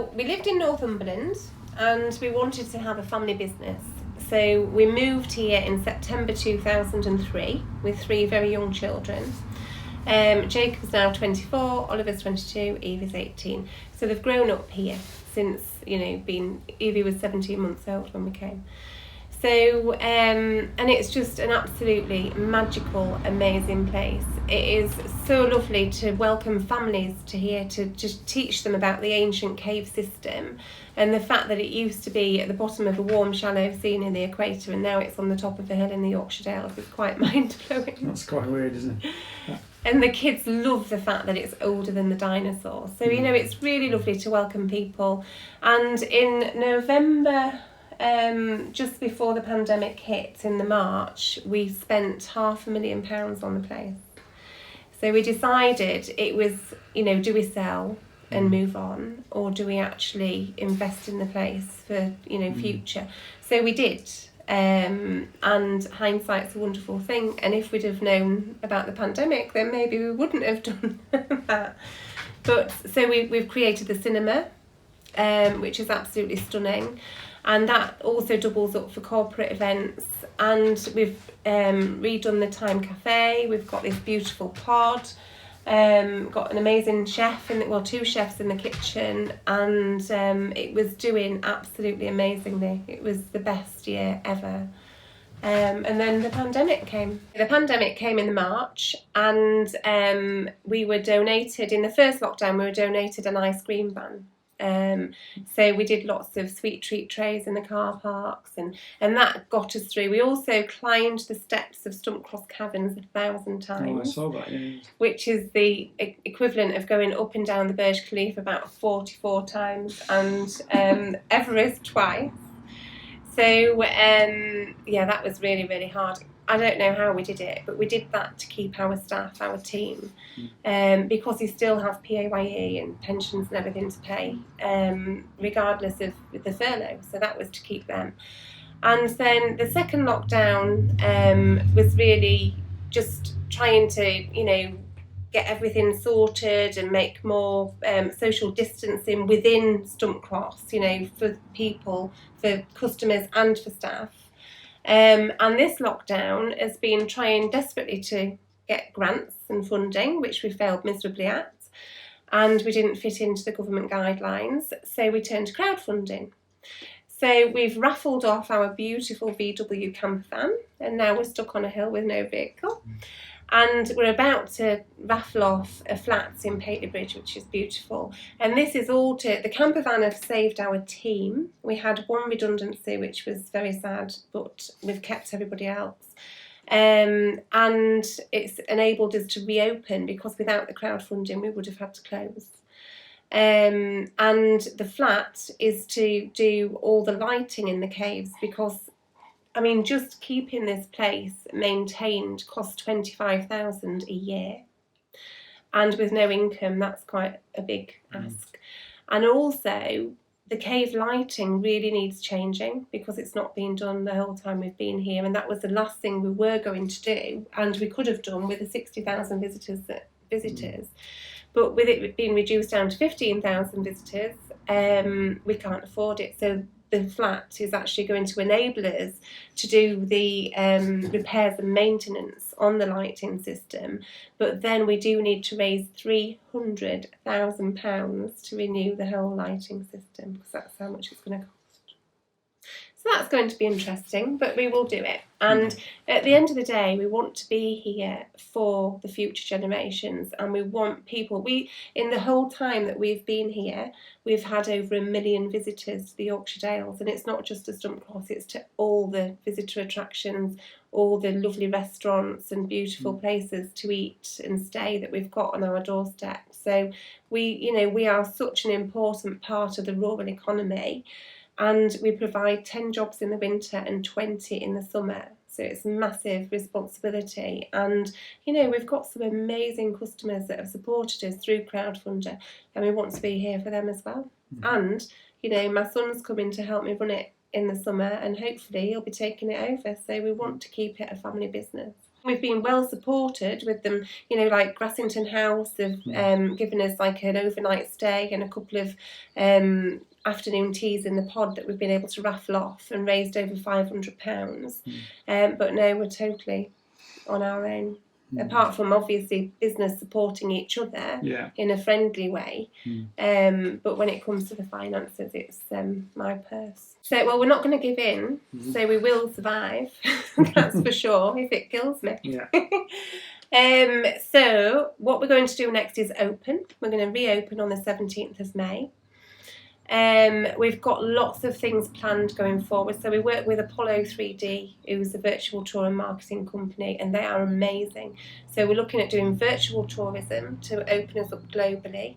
Well, we lived in Northumberland and we wanted to have a family business. So we moved here in September 2003 with 3 very young children. Jacob's now 24, Oliver's 22, Evie's 18. So they've grown up here since, Evie was 17 months old when we came. So, and it's just an absolutely magical, amazing place. It is so lovely to welcome families to here, to just teach them about the ancient cave system and the fact that it used to be at the bottom of a warm, shallow sea near the equator, and now it's on the top of a hill in the Yorkshire Dales. It's quite mind-blowing. That's quite weird, isn't it? Yeah. And the kids love the fact that it's older than the dinosaurs. So, it's really lovely to welcome people. And in November, just before the pandemic hit in the March, we spent £500,000 on the place. So we decided it was, do we sell and move on, or do we actually invest in the place for, future? So we did. And hindsight's a wonderful thing. And if we'd have known about the pandemic, then maybe we wouldn't have done that. But so we've created the cinema, which is absolutely stunning. And that also doubles up for corporate events. And we've redone the Time Cafe. We've got this beautiful pod. Got an amazing chef, 2 chefs in the kitchen. And it was doing absolutely amazingly. It was the best year ever. And then the pandemic came. The pandemic came in March, and we were donated, in the first lockdown, we were donated an ice cream van. So we did lots of sweet treat trays in the car parks, and that got us through. We also climbed the steps of Stump Cross Caverns 1,000 times. Oh, I saw that, yeah. Which is the equivalent of going up and down the Burj Khalifa about 44 times, and Everest twice. So, that was really, really hard. I don't know how we did it, but we did that to keep our staff, our team, because you still have PAYE and pensions and everything to pay, regardless of the furlough. So that was to keep them. And then the second lockdown was really just trying to, get everything sorted and make more social distancing within Stump Cross, for people, for customers and for staff. And this lockdown has been trying desperately to get grants and funding, which we failed miserably at, and we didn't fit into the government guidelines, so we turned to crowdfunding. So we've raffled off our beautiful VW camper van, and now we're stuck on a hill with no vehicle. And we're about to raffle off a flat in Pateley Bridge, which is beautiful. And this is all the camper van have saved our team. We had one redundancy, which was very sad, but we've kept everybody else. And it's enabled us to reopen, because without the crowdfunding, we would have had to close. And the flat is to do all the lighting in the caves, because just keeping this place maintained costs £25,000 a year, and with no income, that's quite a big ask. And also, the cave lighting really needs changing, because it's not been done the whole time we've been here, and that was the last thing we were going to do, and we could have done with the 60,000 visitors. But with it being reduced down to 15,000 visitors, we can't afford it. So the flat is actually going to enable us to do the repairs and maintenance on the lighting system, but then we do need to raise £300,000 to renew the whole lighting system, because that's how much it's going to cost. So that's going to be interesting, but we will do it. And at the end of the day, we want to be here for the future generations, and we want people. In the whole time that we've been here, we've had over 1 million visitors to the Yorkshire Dales, and it's not just to Stump Cross, it's to all the visitor attractions, all the lovely restaurants and beautiful places to eat and stay that we've got on our doorstep. So we are such an important part of the rural economy. And we provide 10 jobs in the winter and 20 in the summer. So it's a massive responsibility. And, we've got some amazing customers that have supported us through crowdfunder, and we want to be here for them as well. And, my son's coming to help me run it in the summer, and hopefully he'll be taking it over. So we want to keep it a family business. We've been well supported with them, you know, like Grassington House have given us like an overnight stay and a couple of afternoon teas in the pod that we've been able to raffle off, and raised over £500. But no, we're totally on our own. Apart from obviously business supporting each other in a friendly way, but when it comes to the finances, it's my purse. So, well, we're not going to give in, so we will survive. That's for sure, if it kills me. So what we're going to do next is open. We're going to reopen on the 17th of May. We've got lots of things planned going forward. So we work with Apollo 3D, who's a virtual tour and marketing company, and they are amazing. So we're looking at doing virtual tourism to open us up globally.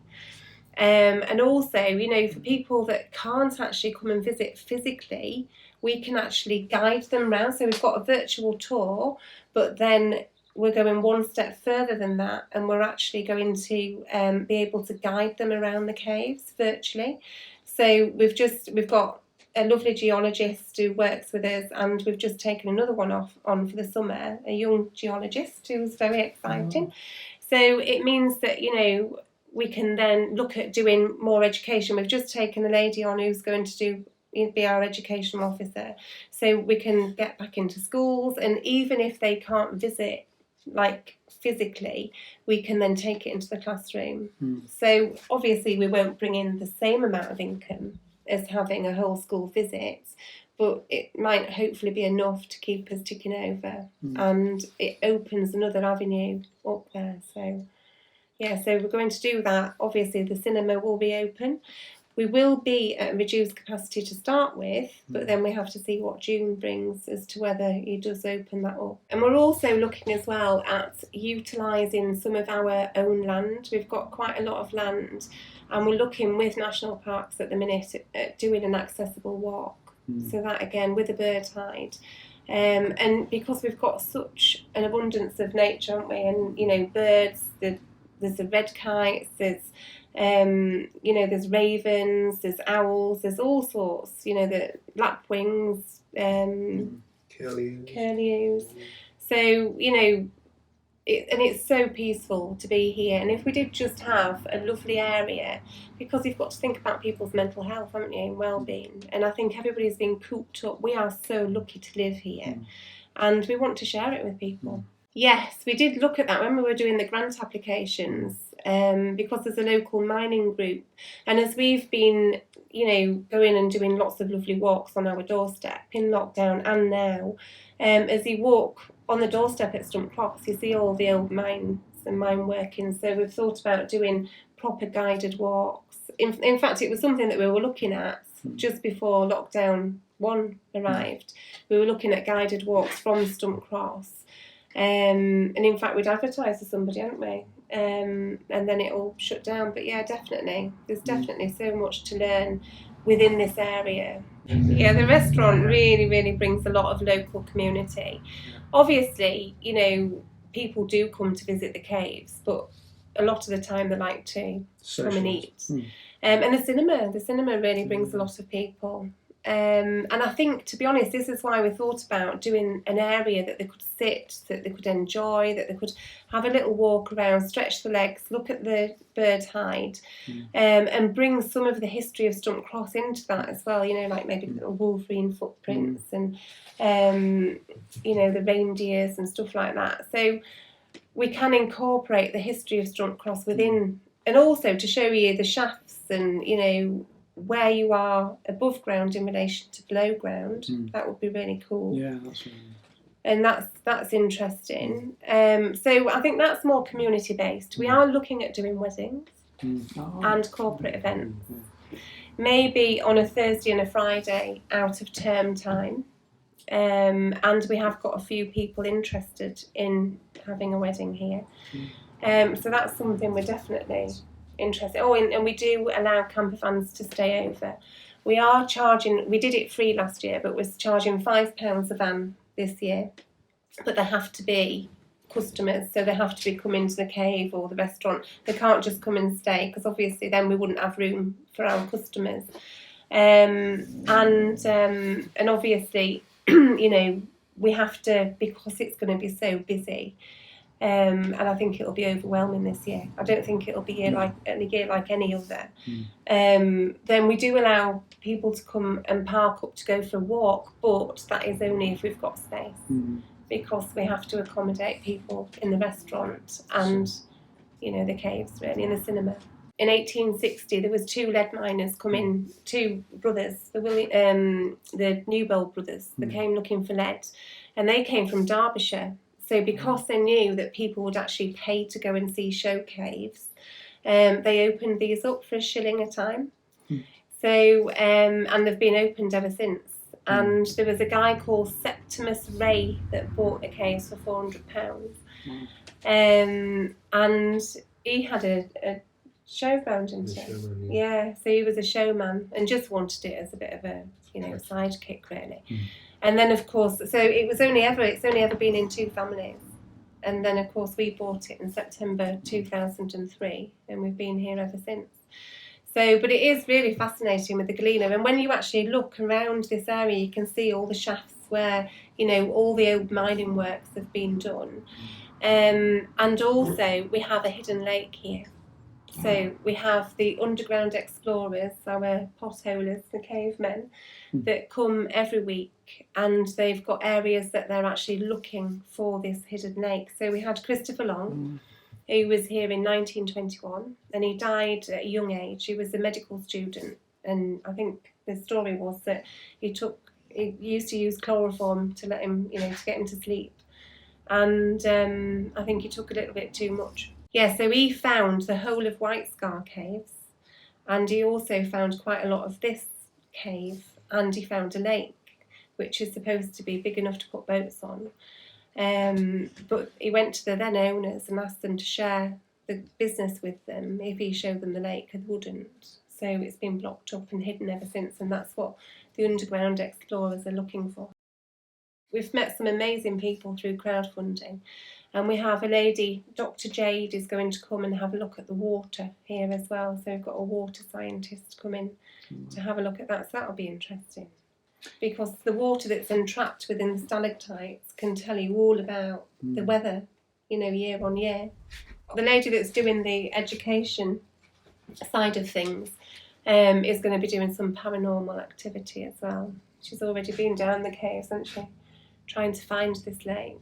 And also, you know, for people that can't actually come and visit physically, we can actually guide them around. So we've got a virtual tour, but then we're going one step further than that, and we're actually going to be able to guide them around the caves virtually. So we've got a lovely geologist who works with us, and we've just taken another one on for the summer, a young geologist who's very exciting. So it means that, you know, we can then look at doing more education. We've just taken a lady on who's going to be our educational officer, so we can get back into schools, and even if they can't visit like physically, we can then take it into the classroom. So obviously we won't bring in the same amount of income as having a whole school visit, but it might hopefully be enough to keep us ticking over, and it opens another avenue up there. So yeah, so we're going to do that. Obviously the cinema will be open. We will be at a reduced capacity to start with, but then we have to see what June brings as to whether he does open that up. And we're also looking as well at utilising some of our own land. We've got quite a lot of land, and we're looking with national parks at the minute at doing an accessible walk. So that again with a bird hide. And because we've got such an abundance of nature, haven't we? And, you know, birds, there's the red kites, there's you know, there's ravens, there's owls, there's all sorts, you know, the lapwings, curlews. So, you know, it's so peaceful to be here. And if we did just have a lovely area, because you've got to think about people's mental health, haven't you, and well-being. And I think everybody's been cooped up. We are so lucky to live here, and we want to share it with people. Yes, we did look at that when we were doing the grant applications, because there's a local mining group, and as we've been, you know, going and doing lots of lovely walks on our doorstep in lockdown and now, as you walk on the doorstep at Stump Cross, you see all the old mines and mine workings. So we've thought about doing proper guided walks. In fact, it was something that we were looking at just before lockdown 1 arrived. We were looking at guided walks from Stump Cross. And in fact, we'd advertised to somebody, hadn't we? And then it all shut down. But yeah, definitely, there's definitely so much to learn within this area. Yeah, the restaurant really, really brings a lot of local community. Obviously, you know, people do come to visit the caves, but a lot of the time they like to come and eat. And the cinema really brings a lot of people. And I think, to be honest, this is why we thought about doing an area that they could sit, that they could enjoy, that they could have a little walk around, stretch the legs, look at the bird hide, and bring some of the history of Stump Cross into that as well, you know, like maybe little wolverine footprints and, you know, the reindeers and stuff like that. So we can incorporate the history of Stump Cross within, and also to show you the shafts and, you know, where you are above ground in relation to below ground. That would be really cool. Yeah, that's really nice. And that's interesting. So I think that's more community based. We are looking at doing weddings and corporate events. Maybe on a Thursday and a Friday out of term time. And we have got a few people interested in having a wedding here. So that's something we're definitely interested. Oh, and we do allow camper vans to stay over. We are charging, we did it free last year, but we're charging £5 a van this year. But they have to be customers, so they have to be coming to the cave or the restaurant. They can't just come and stay, because obviously then we wouldn't have room for our customers. And obviously, you know, we have to, because it's going to be so busy, and I think it'll be overwhelming this year. I don't think it'll be a year like any other. Then we do allow people to come and park up to go for a walk, but that is only if we've got space, because we have to accommodate people in the restaurant and, you know, the caves, really, and the cinema. In 1860, there was 2 lead miners coming, 2 brothers, the Newbold brothers, that came looking for lead, and they came from Derbyshire. So because they knew that people would actually pay to go and see show caves, they opened these up for £1 a time. So, and they've been opened ever since. And there was a guy called Septimus Ray that bought the caves for £400. And he had a showground, didn't he? Yeah, so he was a showman and just wanted it as a bit of a, you know, sidekick, really. And then, of course, so it's only ever been in 2 families. And then, of course, we bought it in September 2003, and we've been here ever since. So, but it is really fascinating with the Galena. And when you actually look around this area, you can see all the shafts where, you know, all the old mining works have been done. And also, we have a hidden lake here. So we have the underground explorers, our potholers, the cavemen, that come every week, and they've got areas that they're actually looking for this hidden lake. So we had Christopher Long, who was here in 1921, and he died at a young age. He was a medical student, and I think the story was that he used to use chloroform to let him, you know, to get him to sleep. And I think he took a little bit too much. Yeah, so he found the whole of White Scar Caves, and he also found quite a lot of this cave, and he found a lake, which is supposed to be big enough to put boats on. But he went to the then owners and asked them to share the business with them if he showed them the lake, and they wouldn't. So it's been blocked up and hidden ever since, and that's what the underground explorers are looking for. We've met some amazing people through crowdfunding, and we have a lady, Dr. Jade, is going to come and have a look at the water here as well. So we've got a water scientist coming to have a look at that. So that'll be interesting, because the water that's entrapped within the stalactites can tell you all about the weather, you know, year on year. The lady that's doing the education side of things is going to be doing some paranormal activity as well. She's already been down the caves, hasn't she, trying to find this lake.